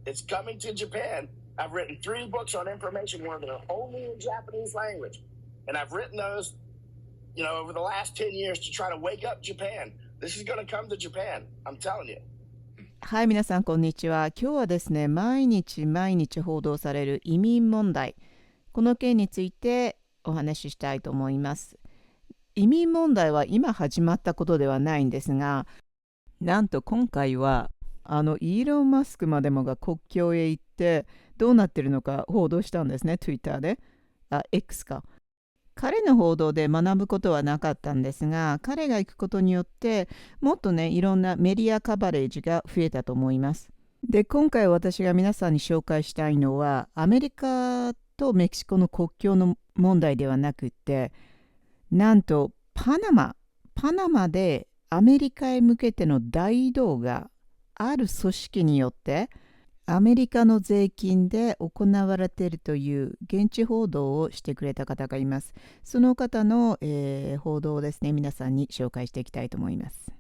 It's coming to Japan. I've written 3 books on information where they're only in Japanese language. And I've written those, over the last 10 years to try to wake up Japan. This is going to come to Japan. I'm telling you. はい、皆さんこんにちは。今日はですね、毎日報道される移民問題、この件についてお話ししたいと思います。移民問題は今始まったことではないんですが、なんと今回はイーロン・マスクまでもが国境へ行ってどうなっているのか報道したんですね、Twitter で。X か。彼の報道で学ぶことはなかったんですが、彼が行くことによってもっとね、いろんなメディアカバレージが増えたと思います。で、今回私が皆さんに紹介したいのは、アメリカとメキシコの国境の問題ではなくって、なんとパナマでアメリカへ向けての大移動がある組織によってアメリカの税金で行われているという現地報道をしてくれた方がいます。その方の、報道をですね、皆さんに紹介していきたいと思います。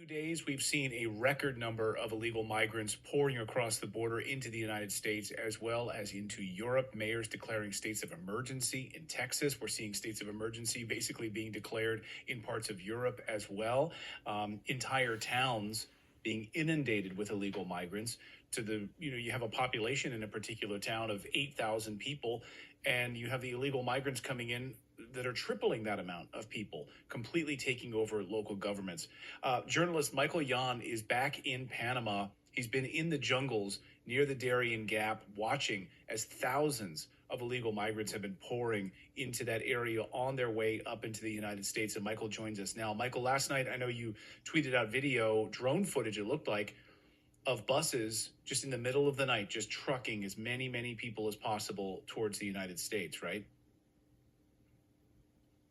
Days, we've seen a record number of illegal migrants pouring across the border into the United States as well as into Europe. Mayors declaring states of emergency in Texas. We're seeing states of emergency basically being declared in parts of Europe as well. Entire towns being inundated with illegal migrants. You have a population in a particular town of 8,000 people, and you have the illegal migrants coming in that are tripling that amount of people, completely taking over local governments. Journalist Michael Yan is back in Panama. He's been in the jungles near the Darien Gap, watching as thousands of illegal migrants have been pouring into that area on their way up into the United States. And Michael joins us now. Michael, last night, I know you tweeted out video, drone footage, it looked like, of buses just in the middle of the night, just trucking as many people as possible towards the United States, right?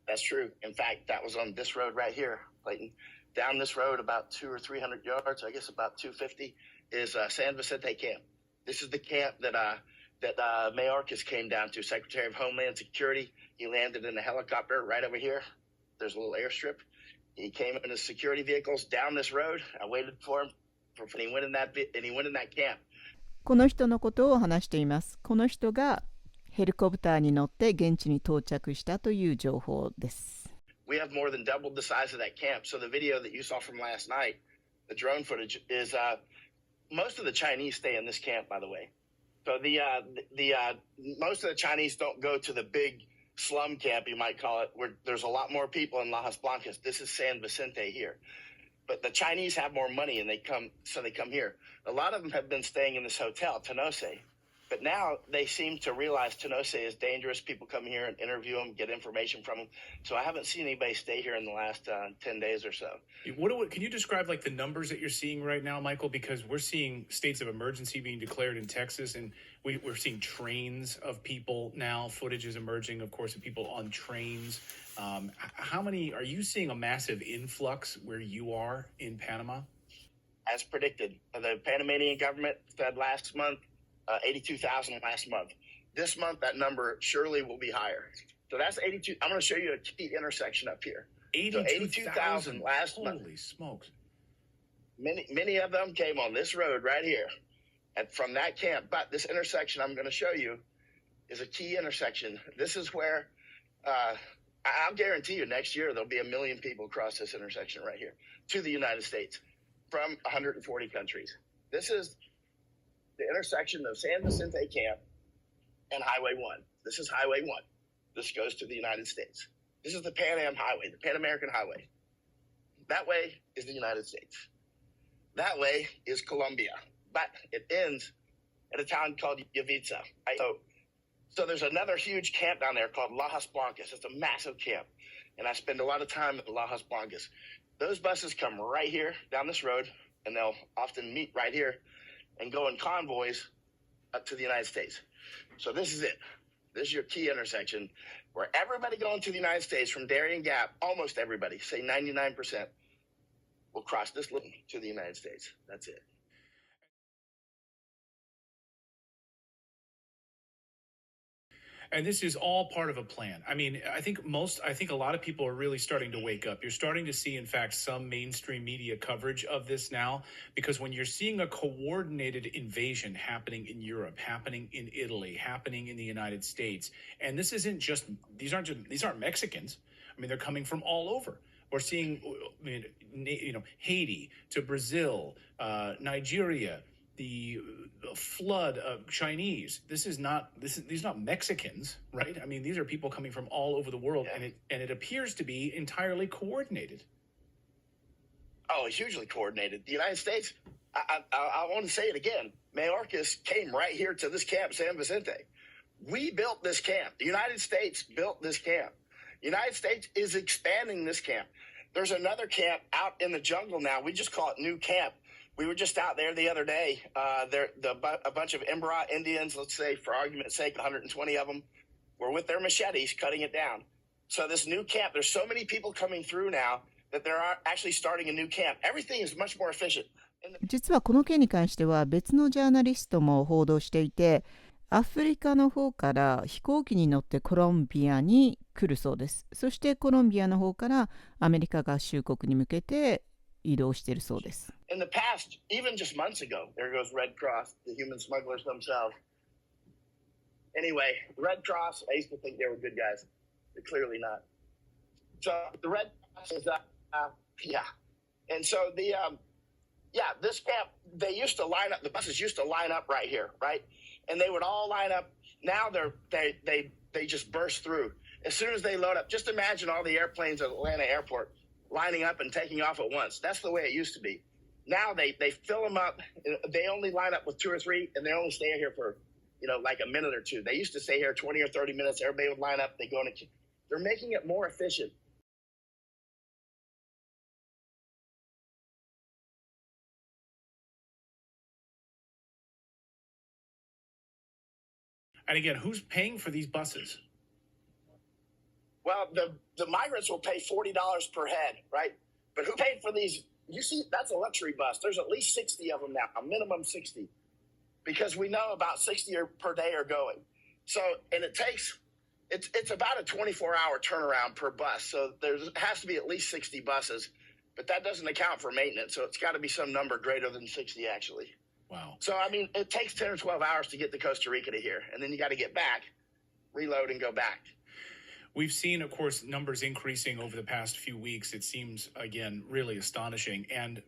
That's true. In fact, that was on this road right here, Clayton. Down this road about 200 or 300 yards, I guess about 250, is San Vicente Camp. This is the camp that Mayorkas came down to, Secretary of Homeland Security. He landed in a helicopter right over here. There's a little airstrip. He came in his security vehicles down this road. I waited for him, and he went in that camp. この人のことを話しています。この人がヘリコプターに乗って現地に到着したという情報です。We have more than doubled the size of that camp. So the video that you saw from last night, the drone footage, is most of the Chinese stay in this camp, by the way. So most of the Chinese don't go to the big slum camp, you might call it, where there's a lot more people in Lajas Blancas. This is San Vicente here. But the Chinese have more money and they come here. A lot of them have been staying in this hotel, Tenose. But now they seem to realize Tenose is dangerous. People come here and interview them, get information from them. So I haven't seen anybody stay here in the last 10 days or so. Can you describe like the numbers that you're seeing right now, Michael? Because we're seeing states of emergency being declared in Texas, and we're seeing trains of people now. Footage is emerging, of course, of people on trains. How many are you seeing a massive influx where you are in Panama? As predicted, the Panamanian government said last month, 82,000 last month. This month, that number surely will be higher. So that's 82. I'm going to show you a key intersection up here. 82,000 last month. Holy smokes. Many of them came on this road right here and from that camp. But this intersection I'm going to show you is a key intersection. This is where I'll guarantee you next year there'll be 1 million people across this intersection right here to the United States from 140 countries. This is the intersection of San Vicente Camp and Highway 1. This is Highway 1. This goes to the United States. This is the Pan Am Highway, the Pan American Highway. That way is the United States. That way is Colombia. But it ends at a town called Yavitsa. So there's another huge camp down there called Lajas Blancas. It's a massive camp. And I spend a lot of time at Lajas Blancas. Those buses come right here down this road, and they'll often meet right here and go in convoys up to the United States. So this is it. This is your key intersection where everybody going to the United States from Darien Gap, almost everybody, say 99%, will cross this line to the United States. That's it. And this is all part of a plan. I mean, I think a lot of people are really starting to wake up. You're starting to see, in fact, some mainstream media coverage of this now, because when you're seeing a coordinated invasion happening in Europe, happening in Italy, happening in the United States, and this isn't just, these aren't Mexicans. I mean, they're coming from all over. We're seeing, Haiti to Brazil, Nigeria, the flood of Chinese. These are not Mexicans, right? I mean, these are people coming from all over the world, and it appears to be entirely coordinated. Oh, hugely coordinated. The United States, I want to say it again. Mayorkas came right here to this camp, San Vicente. We built this camp. The United States built this camp. The United States is expanding this camp. There's another camp out in the jungle now. We just call it New Camp. We were just out there the other day. A bunch of Imbra Indians, let's say for argument's sake, 120 of them, were with their machetes cutting it down. So this new camp, there's so many people coming through now that they're actually starting a new camp. Everything is much more efficient. 実はこの件に関しては別のジャーナリストも報道していて、アフリカの方から飛行機に乗ってコロンビアに来るそうです。そしてコロンビアの方からアメリカ合衆国に向けて移動しているそうです。In the past, even just months ago, there goes Red Cross, the human smugglers themselves. Anyway, Red Cross, I used to think they were good guys. They're clearly not. So the Red Cross is, And so this camp, they used to line up, the buses used to line up right here, right? And they would all line up. Now they just burst through. As soon as they load up, just imagine all the airplanes at Atlanta airport lining up and taking off at once. That's the way it used to be. Now they fill them up. They only line up with 2 or 3, and they only stay here for, like a minute or two. They used to stay here 20 or 30 minutes. Everybody would line up. They go in. They're making it more efficient. And again, who's paying for these buses? Well, the migrants will pay $40 per head, right? But who paid for these? You see, that's a luxury bus. There's at least 60 of them now, a minimum 60, because we know about 60 per day are going. So, and it's about a 24-hour turnaround per bus. So there has to be at least 60 buses, but that doesn't account for maintenance. So it's got to be some number greater than 60, actually. Wow. So, I mean, it takes 10 or 12 hours to get to Costa Rica to here, and then you got to get back, reload, and go back. We've seen, of course, numbers increasing over the past few weeks. It seems, again, really astonishing. And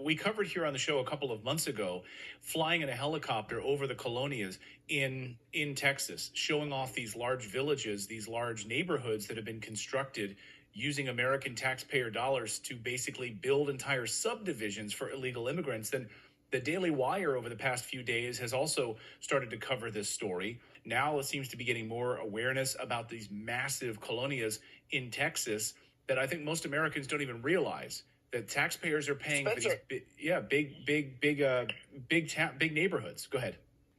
we covered here on the show a couple of months ago, flying in a helicopter over the colonias in Texas, showing off these large villages, these large neighborhoods that have been constructed using American taxpayer dollars to basically build entire subdivisions for illegal immigrants. Then the Daily Wire over the past few days has also started to cover this story. Now it seems to be getting more awareness about these massive colonias in Texas that I think most Americans don't even realize that taxpayers are paying for these big neighborhoods. Go ahead.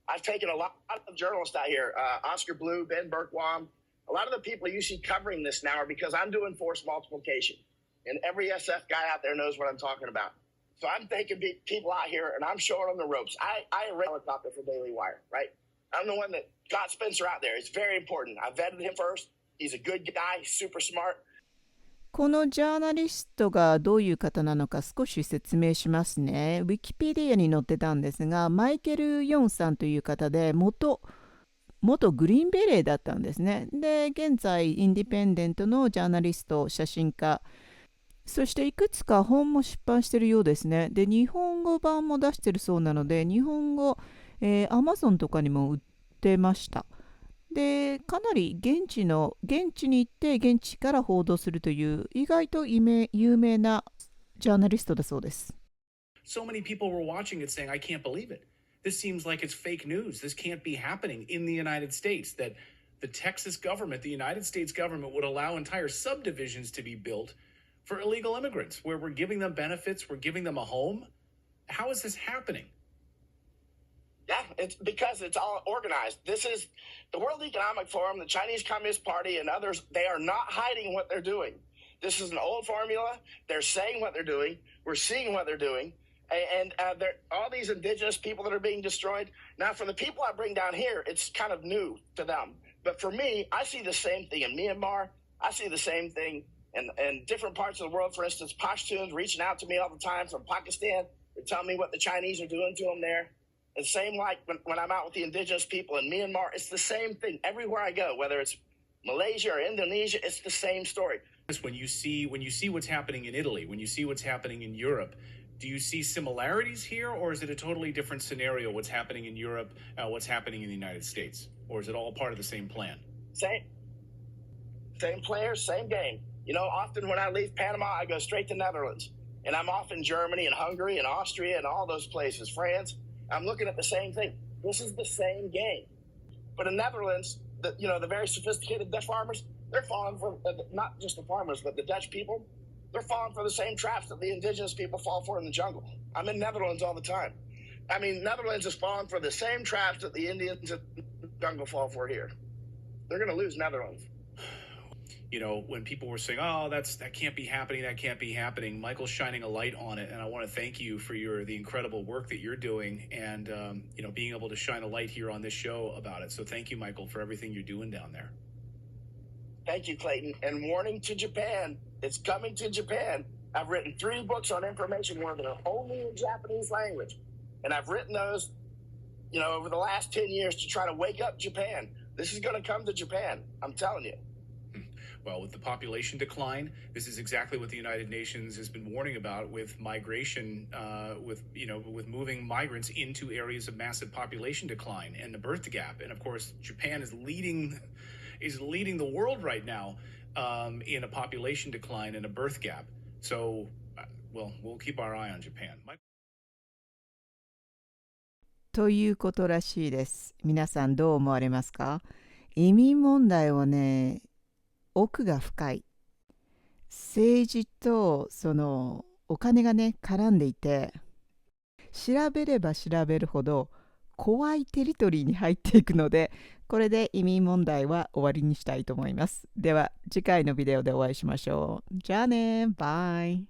I've taken a lot of journalists out here, Oscar Blue, Ben Berkwam. A lot of the people you see covering this now are because I'm doing forced multiplication. And every SF guy out there knows what I'm talking about. So I'm taking people out here and I'm showing them the ropes. I arranged a helicopter for Daily Wire, right? I'm the one that got Spencer out there. It's very important. I vetted him first. He's a good guy, super smart. このジャーナリストがどういう方なのか少し説明しますね。ウィキペディアに載ってたんですが、マイケル・ヨンさんという方で元グリーンベレーだったんですね。で、現在インディペンデントのジャーナリスト、写真家、そしていくつか本も出版しているようですね。で、日本語版も出しているそうなので、日本語、Amazon とかにも売ってました。で、かなり現地に行って現地から報道するという意外と有名なジャーナリストだそうです。So many people were watching it saying, I can't believe it. This seems like it's fake news. This can't be happening in the United States, that the Texas government, the United States government would allow entire subdivisions to be built for illegal immigrants, where we're giving them benefits, we're giving them a home. How is this happening? Yeah, it's because it's all organized. This is the World Economic Forum, the Chinese Communist Party, and others. They are not hiding what they're doing. This is an old formula. They're saying what they're doing. We're seeing what they're doing. And all these indigenous people that are being destroyed. Now, for the people I bring down here, it's kind of new to them. But for me, I see the same thing in Myanmar. I see the same thing in different parts of the world. For instance, Pashtuns reaching out to me all the time from Pakistan. They're telling me what the Chinese are doing to them there. And same like when I'm out with the indigenous people in Myanmar, it's the same thing everywhere I go, whether it's Malaysia or Indonesia, it's the same story. When you see what's happening in Italy, when you see what's happening in Europe, do you see similarities here, or is it a totally different scenario, what's happening in Europe, what's happening in the United States? Or is it all part of the same plan? Same players, same game. You know, often when I leave Panama, I go straight to Netherlands. And I'm off in Germany and Hungary and Austria and all those places, France. I'm looking at the same thing. This is the same game. But in Netherlands, the very sophisticated Dutch farmers, they're falling for, not just the farmers, but the Dutch people, they're falling for the same traps that the indigenous people fall for in the jungle. I'm in Netherlands all the time. I mean, Netherlands is falling for the same traps that the Indians in the jungle fall for here. They're going to lose Netherlands. You know, when people were saying, "Oh, that can't be happening, that can't be happening," Michael's shining a light on it, and I want to thank you for the incredible work that you're doing, and being able to shine a light here on this show about it. So thank you, Michael, for everything you're doing down there. Thank you, Clayton. And warning to Japan, it's coming to Japan. I've written 3 books on information war that are only in Japanese language, and I've written those, over the last 10 years to try to wake up Japan. This is going to come to Japan. I'm telling you. Well, with the population decline, this is exactly what the United Nations has been warning about with migration, with moving migrants into areas of massive population decline and the birth gap. And of course, Japan is leading the world right now in a population decline and a birth gap. So, we'll keep our eye on Japan. ということらしいです。皆さんどう思われますか？移民問題はね、奥が深い。政治とお金がね絡んでいて、調べれば調べるほど怖いテリトリーに入っていくので、これで移民問題は終わりにしたいと思います。では次回のビデオでお会いしましょう。じゃあね、バイ。